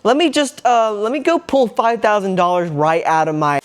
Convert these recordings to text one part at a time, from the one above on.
Let me go pull $5,000 right out of my...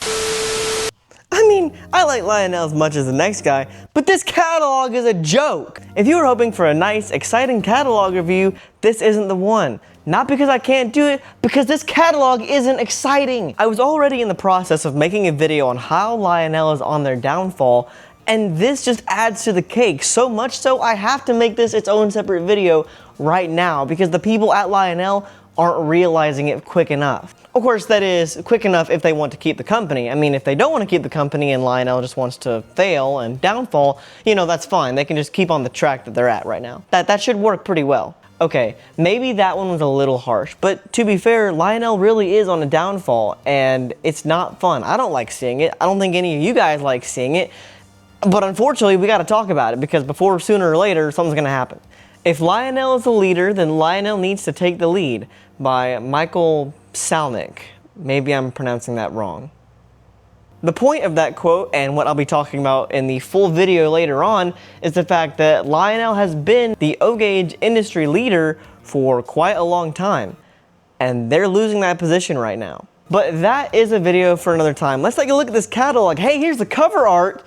I mean, I like Lionel as much as the next guy, but this catalog is a joke. If you were hoping for a nice, exciting catalog review, this isn't the one. Not because I can't do it, because this catalog isn't exciting. I was already in the process of making a video on how Lionel is on their downfall, and this just adds to the cake. So much so, I have to make this its own separate video right now, because the people at Lionel aren't realizing it quick enough. Of course, that is quick enough if they want to keep the company. I mean, if they don't want to keep the company and Lionel just wants to fail and downfall, you know, that's fine. They can just keep on the track that they're at right now. That should work pretty well. Okay, maybe that one was a little harsh, but to be fair, Lionel really is on a downfall, and it's not fun. I don't like seeing it. I don't think any of you guys like seeing it, but unfortunately, we gotta talk about it, because before, sooner or later, something's gonna happen. If Lionel is the leader, then Lionel needs to take the lead, by Michael Salnick. Maybe I'm pronouncing that wrong. The point of that quote, and what I'll be talking about in the full video later on, is the fact that Lionel has been the O-Gauge industry leader for quite a long time, and they're losing that position right now. But that is a video for another time. Let's take a look at this catalog. Hey, here's the cover art.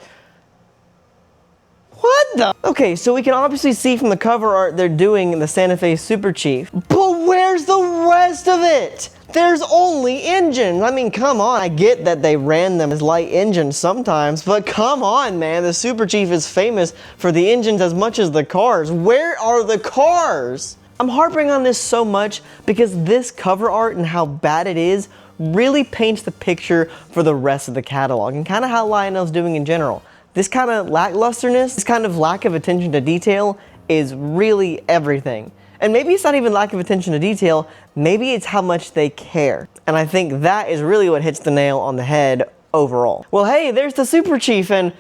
What the? Okay, so we can obviously see from the cover art they're doing the Santa Fe Super Chief. But where's the rest of it? There's only engines. I mean, come on. I get that they ran them as light engines sometimes, but come on, man. The Super Chief is famous for the engines as much as the cars. Where are the cars? I'm harping on this so much because this cover art and how bad it is really paints the picture for the rest of the catalog and kind of how Lionel's doing in general. This kind of lacklusterness, this kind of lack of attention to detail is really everything. And maybe it's not even lack of attention to detail, maybe it's how much they care. And I think that is really what hits the nail on the head overall. Well, hey, there's the Super Chief and,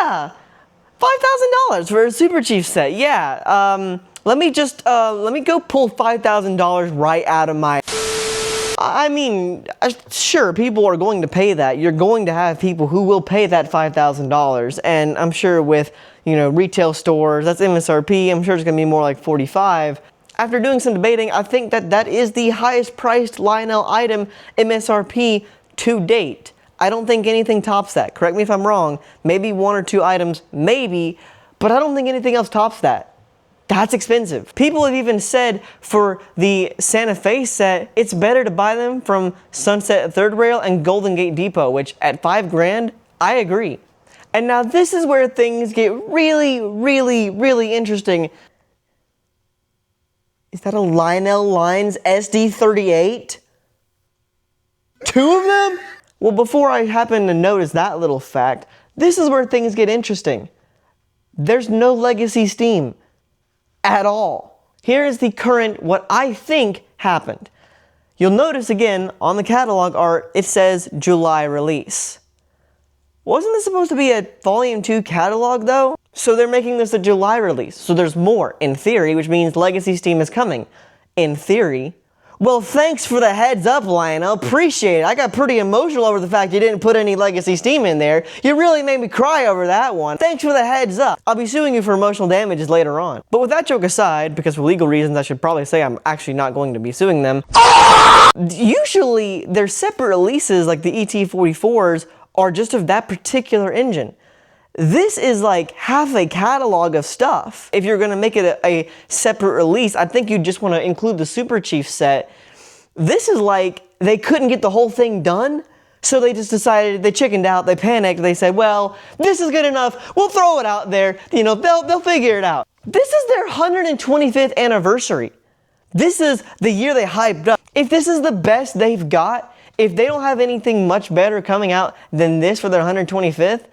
$5,000 for a Super Chief set. Yeah, let me go pull $5,000 right out of my... I mean, sure, people are going to pay that. You're going to have people who will pay that $5,000. And I'm sure with, you know, retail stores, that's MSRP. I'm sure it's going to be more like $45,000. After doing some debating, I think that that is the highest priced Lionel item MSRP to date. I don't think anything tops that. Correct me if I'm wrong. Maybe one or two items, maybe. But I don't think anything else tops that. That's expensive. People have even said for the Santa Fe set, it's better to buy them from Sunset Third Rail and Golden Gate Depot, which at $5,000, I agree. And now this is where things get really, really, really interesting. Is that a Lionel Lines SD38? Two of them? Well, before I happen to notice that little fact, this is where things get interesting. There's no legacy steam. At all. Here is the current, what I think happened. You'll notice again on the catalog art, it says July release. Wasn't this supposed to be a volume 2 catalog though? So they're making this a July release. So there's more in theory, which means Legacy Steam is coming. In theory. Well, thanks for the heads up, Lionel. Appreciate it. I got pretty emotional over the fact you didn't put any Legacy Steam in there. You really made me cry over that one. Thanks for the heads up. I'll be suing you for emotional damages later on. But with that joke aside, because for legal reasons I should probably say I'm actually not going to be suing them. Usually, their separate releases, like the ET44s, are just of that particular engine. This is like half a catalog of stuff. If you're gonna make it a separate release, I think you'd just wanna include the Super Chief set. This is like, they couldn't get the whole thing done, so they just decided, they chickened out, they panicked, they said, well, this is good enough, we'll throw it out there, you know, they'll figure it out. This is their 125th anniversary. This is the year they hyped up. If this is the best they've got, if they don't have anything much better coming out than this for their 125th,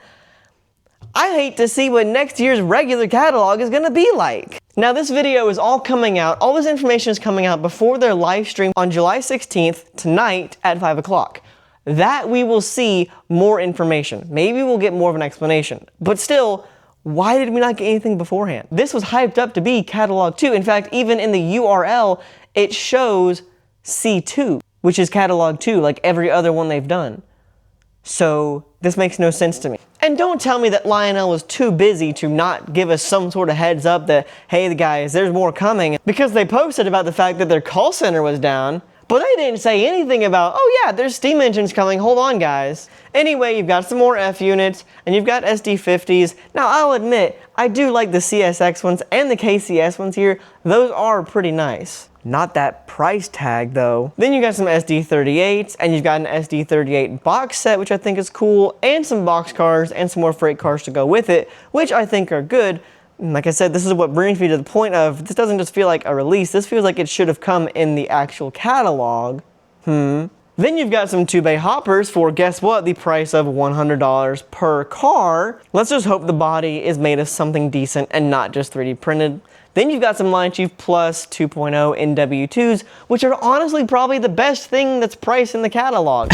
I hate to see what next year's regular catalog is gonna be like. Now this video is all coming out, all this information is coming out before their live stream on July 16th, tonight at 5 o'clock. That we will see more information. Maybe we'll get more of an explanation. But still, why did we not get anything beforehand? This was hyped up to be catalog 2. In fact, even in the URL, it shows C2, which is catalog 2, like every other one they've done. So this makes no sense to me. And don't tell me that Lionel was too busy to not give us some sort of heads up that, hey guys, there's more coming, because they posted about the fact that their call center was down. But they didn't say anything about, oh yeah, there's steam engines coming, hold on guys. Anyway, you've got some more F units, and you've got SD50s. Now I'll admit, I do like the CSX ones and the KCS ones here. Those are pretty nice. Not that price tag though. Then you got some SD38s, and you've got an SD38 box set, which I think is cool, and some box cars and some more freight cars to go with it, which I think are good. Like I said, this is what brings me to the point of, this doesn't just feel like a release, this feels like it should have come in the actual catalog. Then you've got some 2-bay hoppers for, guess what, the price of $100 per car. Let's just hope the body is made of something decent and not just 3D printed. Then you've got some Lion Chief Plus 2.0 NW2s, which are honestly probably the best thing that's priced in the catalog.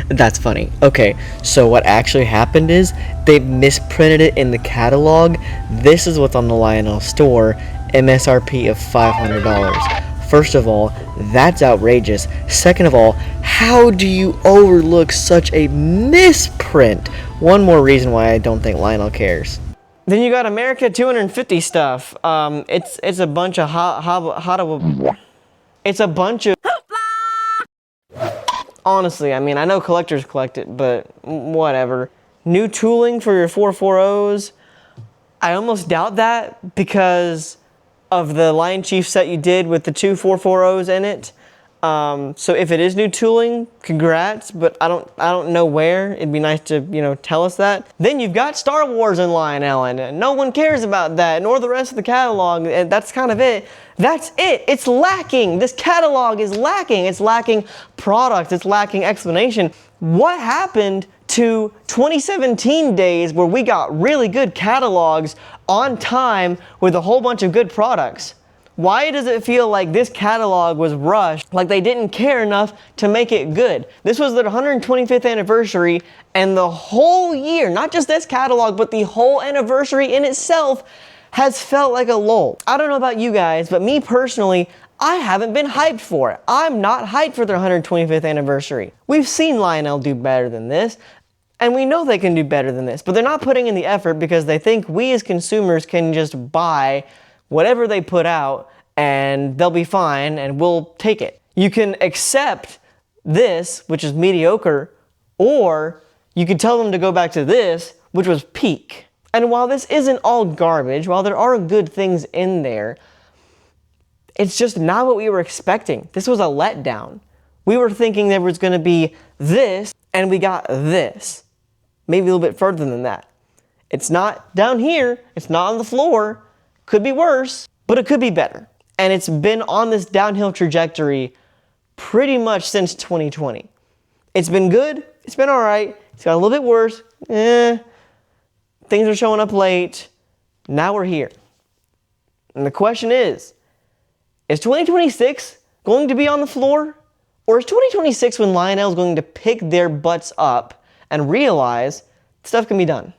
That's funny. Okay, so what actually happened is they misprinted it in the catalog. This is what's on the Lionel store, MSRP of $500. First of all, that's outrageous. Second of all, how do you overlook such a misprint? One more reason why I don't think Lionel cares. Then you got America 250 stuff. It's a bunch of it's a bunch of honestly, I mean, I know collectors collect it, but whatever. New tooling for your 440s. I almost doubt that because of the Lion Chief set you did with the 2 440s in it. So if it is new tooling, congrats, but I don't know where. It'd be nice to, tell us that. Then you've got Star Wars in Lionel, and no one cares about that, nor the rest of the catalog, and that's kind of it. That's it. It's lacking. This catalog is lacking. It's lacking product. It's lacking explanation. What happened to 2017 days where we got really good catalogs on time with a whole bunch of good products? Why does it feel like this catalog was rushed, like they didn't care enough to make it good? This was their 125th anniversary, and the whole year, not just this catalog, but the whole anniversary in itself has felt like a lull. I don't know about you guys, but me personally, I haven't been hyped for it. I'm not hyped for their 125th anniversary. We've seen Lionel do better than this, and we know they can do better than this, but they're not putting in the effort because they think we as consumers can just buy whatever they put out and they'll be fine and we'll take it. You can accept this, which is mediocre, or you could tell them to go back to this, which was peak. And while this isn't all garbage, while there are good things in there, it's just not what we were expecting. This was a letdown. We were thinking there was gonna be this, and we got this. Maybe a little bit further than that. It's not down here, it's not on the floor, could be worse, but it could be better. And it's been on this downhill trajectory pretty much since 2020. It's been good, it's been all right, it's got a little bit worse, things are showing up late, now we're here. And the question is 2026 going to be on the floor? Or is 2026 when Lionel's going to pick their butts up and realize stuff can be done?